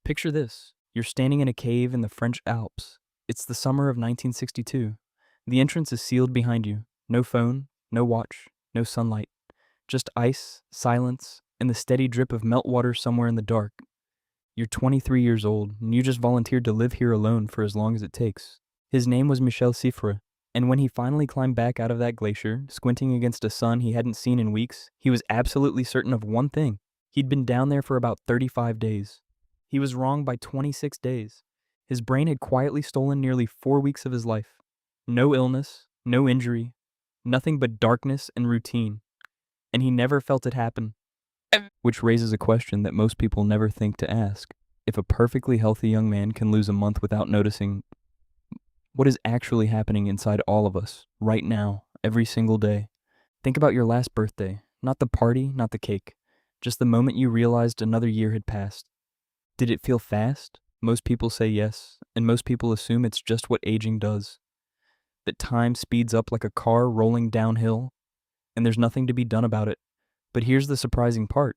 Picture this. You're standing in a cave in the French Alps. It's the summer of 1962. The entrance is sealed behind you. No phone, no watch, no sunlight. Just ice, silence, and the steady drip of meltwater somewhere in the dark. You're 23 years old, and you just volunteered to live here alone for as long as it takes. His name was Michel Siffre, and when he finally climbed back out of that glacier, squinting against a sun he hadn't seen in weeks, he was absolutely certain of one thing. He'd been down there for about 35 days. He was wrong by 26 days. His brain had quietly stolen nearly 4 weeks of his life. No illness, no injury, nothing but darkness and routine. And he never felt it happen. Which raises a question that most people never think to ask. If a perfectly healthy young man can lose a month without noticing, what is actually happening inside all of us, right now, every single day? Think about your last birthday. Not the party, not the cake. Just the moment you realized another year had passed. Did it feel fast? Most people say yes, and most people assume it's just what aging does. That time speeds up like a car rolling downhill, and there's nothing to be done about it. But here's the surprising part.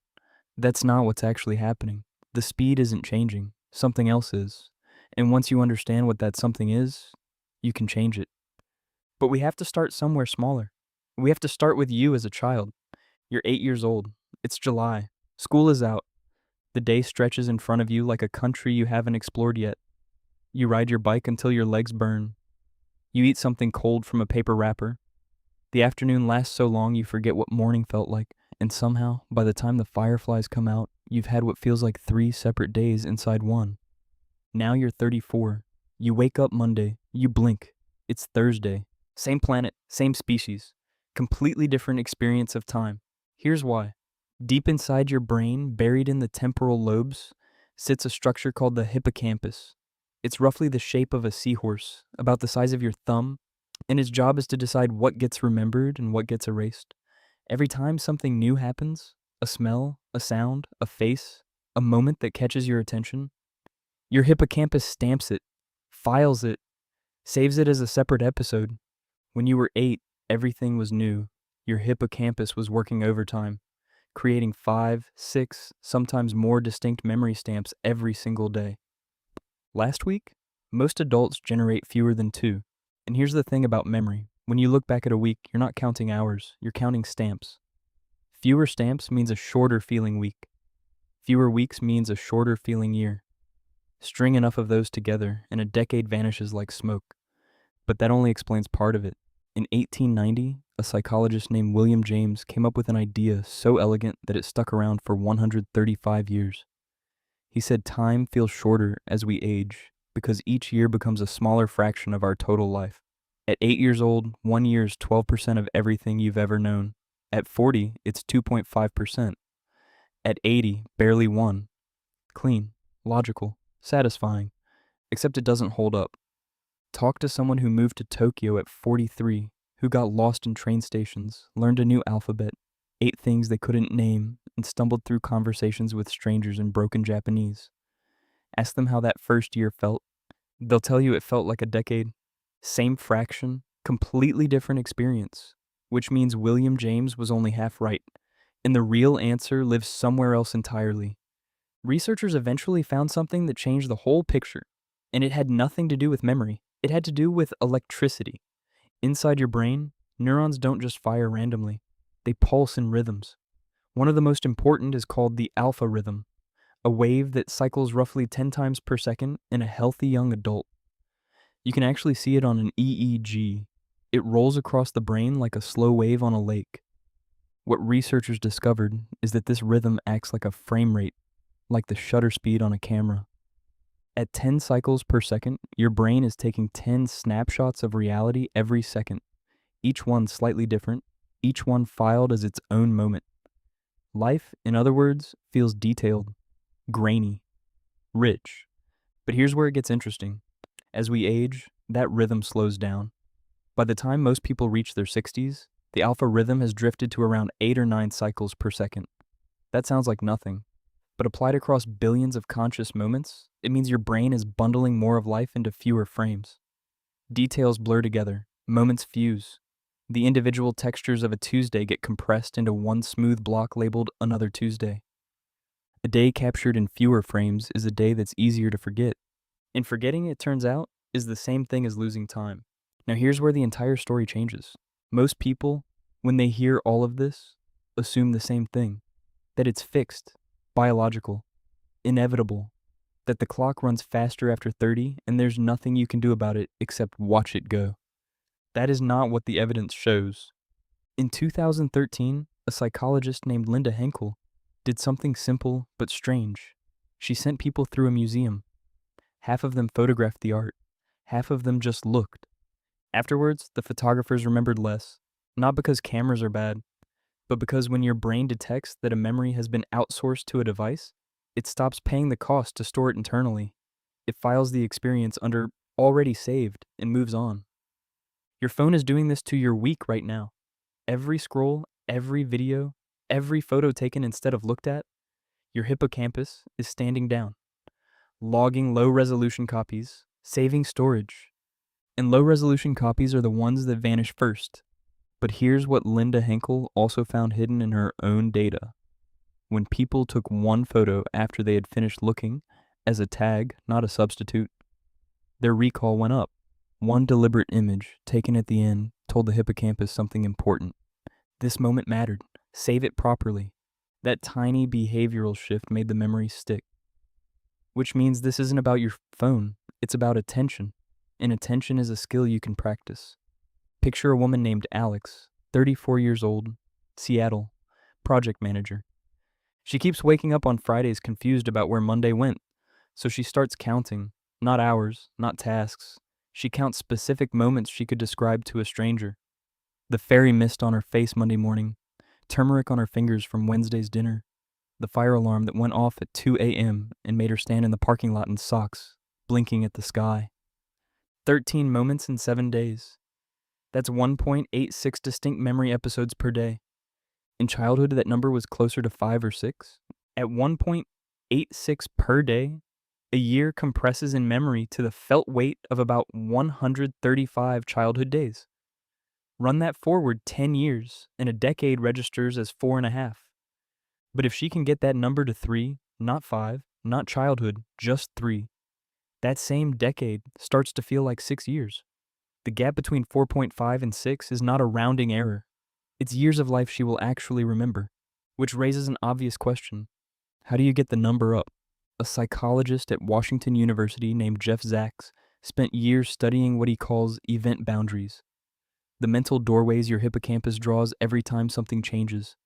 That's not what's actually happening. The speed isn't changing. Something else is. And once you understand what that something is, you can change it. But we have to start somewhere smaller. We have to start with you as a child. You're 8 years old. It's July. School is out. The day stretches in front of you like a country you haven't explored yet. You ride your bike until your legs burn. You eat something cold from a paper wrapper. The afternoon lasts so long you forget what morning felt like, and somehow, by the time the fireflies come out, you've had what feels like 3 separate days inside one. Now you're 34. You wake up Monday. You blink. It's Thursday. Same planet, same species. Completely different experience of time. Here's why. Deep inside your brain, buried in the temporal lobes, sits a structure called the hippocampus. It's roughly the shape of a seahorse, about the size of your thumb, and its job is to decide what gets remembered and what gets erased. Every time something new happens, a smell, a sound, a face, a moment that catches your attention, your hippocampus stamps it, files it, saves it as a separate episode. When you were 8, everything was new. Your hippocampus was working overtime, creating 5, 6, sometimes more distinct memory stamps every single day. Last week, most adults generate fewer than 2. And here's the thing about memory. When you look back at a week, you're not counting hours, you're counting stamps. Fewer stamps means a shorter feeling week. Fewer weeks means a shorter feeling year. String enough of those together, and a decade vanishes like smoke. But that only explains part of it. In 1890, a psychologist named William James came up with an idea so elegant that it stuck around for 135 years. He said time feels shorter as we age because each year becomes a smaller fraction of our total life. At 8 years old, 1 year is 12% of everything you've ever known. At 40, it's 2.5%. At 80, barely 1. Clean, logical, satisfying, except it doesn't hold up. Talk to someone who moved to Tokyo at 43, who got lost in train stations, learned a new alphabet, ate things they couldn't name, and stumbled through conversations with strangers in broken Japanese. Ask them how that first year felt. They'll tell you it felt like a decade. Same fraction, completely different experience, which means William James was only half right, and the real answer lives somewhere else entirely. Researchers eventually found something that changed the whole picture, and it had nothing to do with memory. It had to do with electricity. Inside your brain, neurons don't just fire randomly. They pulse in rhythms. One of the most important is called the alpha rhythm, a wave that cycles roughly 10 times per second in a healthy young adult. You can actually see it on an EEG. It rolls across the brain like a slow wave on a lake. What researchers discovered is that this rhythm acts like a frame rate, like the shutter speed on a camera. At 10 cycles per second, your brain is taking 10 snapshots of reality every second, each one slightly different, each one filed as its own moment. Life, in other words, feels detailed, grainy, rich. But here's where it gets interesting. As we age, that rhythm slows down. By the time most people reach their 60s, the alpha rhythm has drifted to around 8 or 9 cycles per second. That sounds like nothing, but applied across billions of conscious moments, it means your brain is bundling more of life into fewer frames. Details blur together, moments fuse. The individual textures of a Tuesday get compressed into one smooth block labeled another Tuesday. A day captured in fewer frames is a day that's easier to forget. And forgetting, it turns out, is the same thing as losing time. Now here's where the entire story changes. Most people, when they hear all of this, assume the same thing. That it's fixed, biological, inevitable, that the clock runs faster after 30 and there's nothing you can do about it except watch it go. That is not what the evidence shows. In 2013, a psychologist named Linda Henkel did something simple but strange. She sent people through a museum. Half of them photographed the art. Half of them just looked. Afterwards, the photographers remembered less, not because cameras are bad, but because when your brain detects that a memory has been outsourced to a device, it stops paying the cost to store it internally. It files the experience under already saved and moves on. Your phone is doing this to your week right now. Every scroll, every video, every photo taken instead of looked at, your hippocampus is standing down, logging low-resolution copies, saving storage. And low-resolution copies are the ones that vanish first. But here's what Linda Henkel also found hidden in her own data. When people took one photo after they had finished looking, as a tag, not a substitute, their recall went up. One deliberate image, taken at the end, told the hippocampus something important. This moment mattered. Save it properly. That tiny behavioral shift made the memory stick. Which means this isn't about your phone, it's about attention. And attention is a skill you can practice. Picture a woman named Alex, 34 years old, Seattle, project manager. She keeps waking up on Fridays confused about where Monday went, so she starts counting, not hours, not tasks. She counts specific moments she could describe to a stranger. The fairy mist on her face Monday morning, turmeric on her fingers from Wednesday's dinner, the fire alarm that went off at 2 a.m. and made her stand in the parking lot in socks, blinking at the sky. 13 moments in 7 days. That's 1.86 distinct memory episodes per day. In childhood, that number was closer to 5 or 6. At 1.86 per day, a year compresses in memory to the felt weight of about 135 childhood days. Run that forward 10 years, and a decade registers as 4.5. But if she can get that number to 3, not 5, not childhood, just 3, that same decade starts to feel like 6 years. The gap between 4.5 and 6 is not a rounding error. It's years of life she will actually remember, which raises an obvious question. How do you get the number up? A psychologist at Washington University named Jeff Zaks spent years studying what he calls event boundaries, the mental doorways your hippocampus draws every time something changes.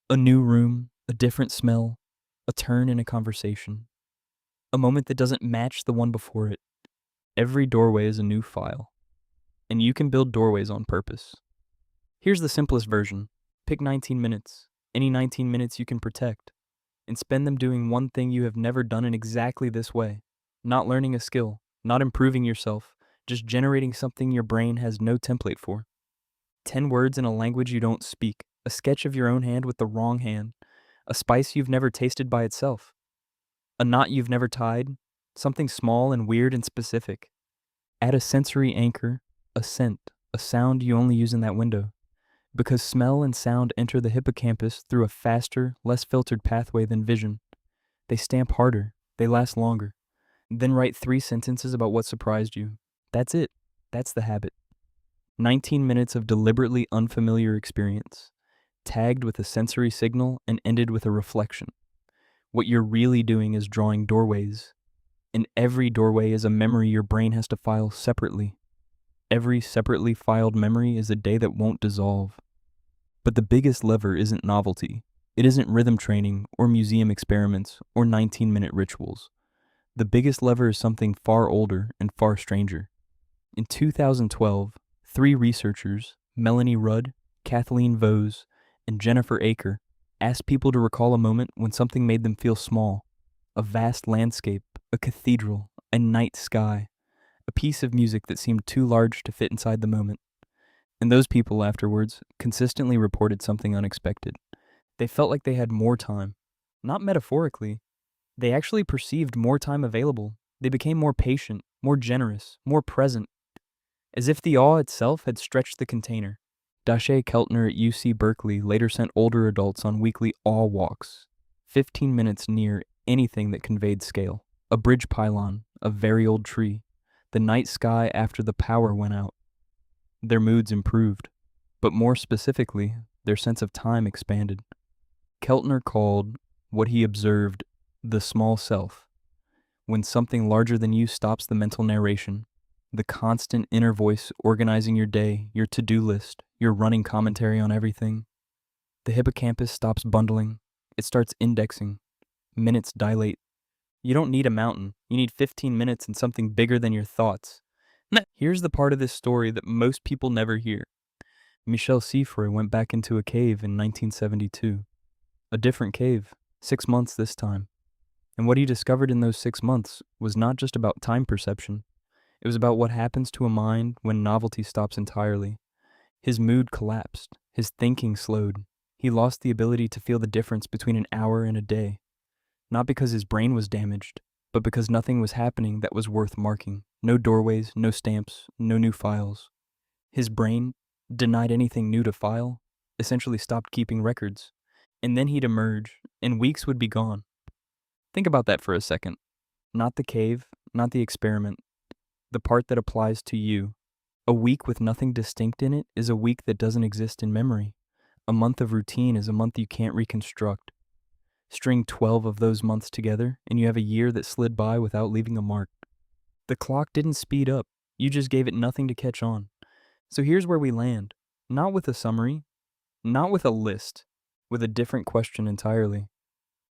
A new room, a different smell, a turn in a conversation, a moment that doesn't match the one before it. Every doorway is a new file, and you can build doorways on purpose. Here's the simplest version. Pick 19 minutes, any 19 minutes you can protect, and spend them doing one thing you have never done in exactly this way. Not learning a skill, not improving yourself, just generating something your brain has no template for. 10 words in a language you don't speak, a sketch of your own hand with the wrong hand, a spice you've never tasted by itself, a knot you've never tied, something small and weird and specific. Add a sensory anchor, a scent, a sound you only use in that window. Because smell and sound enter the hippocampus through a faster, less filtered pathway than vision. They stamp harder, they last longer. Then write 3 sentences about what surprised you. That's it. That's the habit. 19 minutes of deliberately unfamiliar experience, tagged with a sensory signal and ended with a reflection. What you're really doing is drawing doorways, and every doorway is a memory your brain has to file separately. Every separately filed memory is a day that won't dissolve. But the biggest lever isn't novelty. It isn't rhythm training or museum experiments or 19-minute rituals. The biggest lever is something far older and far stranger. In 2012, 3 researchers, Melanie Rudd, Kathleen Vose, and Jennifer Aker, asked people to recall a moment when something made them feel small. A vast landscape, a cathedral, a night sky, a piece of music that seemed too large to fit inside the moment. And those people afterwards consistently reported something unexpected. They felt like they had more time. Not metaphorically. They actually perceived more time available. They became more patient, more generous, more present. As if the awe itself had stretched the container. Daché Keltner at UC Berkeley later sent older adults on weekly awe walks, 15 minutes near anything that conveyed scale. A bridge pylon, a very old tree, the night sky after the power went out. Their moods improved, but more specifically, their sense of time expanded. Keltner called what he observed the small self, when something larger than you stops the mental narration, the constant inner voice organizing your day, your to-do list, your running commentary on everything. The hippocampus stops bundling, it starts indexing. Minutes dilate. You don't need a mountain, you need 15 minutes and something bigger than your thoughts. Here's the part of this story that most people never hear. Michel Siffre went back into a cave in 1972. A different cave, 6 months this time. And what he discovered in those 6 months was not just about time perception. It was about what happens to a mind when novelty stops entirely. His mood collapsed. His thinking slowed. He lost the ability to feel the difference between an hour and a day. Not because his brain was damaged, but because nothing was happening that was worth marking. No doorways, no stamps, no new files. His brain, denied anything new to file, essentially stopped keeping records. And then he'd emerge, and weeks would be gone. Think about that for a second. Not the cave, not the experiment. The part that applies to you. A week with nothing distinct in it is a week that doesn't exist in memory. A month of routine is a month you can't reconstruct. String 12 of those months together, and you have a year that slid by without leaving a mark. The clock didn't speed up, you just gave it nothing to catch on. So here's where we land. Not with a summary, not with a list, with a different question entirely.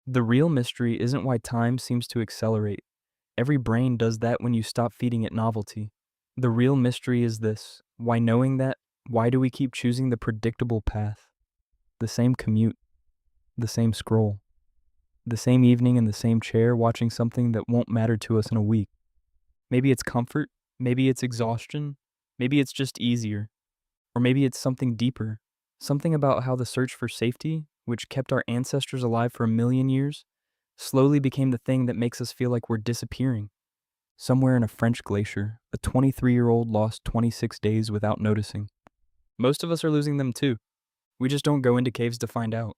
The real mystery isn't why time seems to accelerate. Every brain does that when you stop feeding it novelty. The real mystery is this. Why knowing that, why do we keep choosing the predictable path? The same commute, the same scroll, the same evening in the same chair watching something that won't matter to us in a week. Maybe it's comfort, maybe it's exhaustion, maybe it's just easier, or maybe it's something deeper, something about how the search for safety, which kept our ancestors alive for 1,000,000 years, slowly became the thing that makes us feel like we're disappearing. Somewhere in a French glacier, a 23-year-old lost 26 days without noticing. Most of us are losing them too. We just don't go into caves to find out.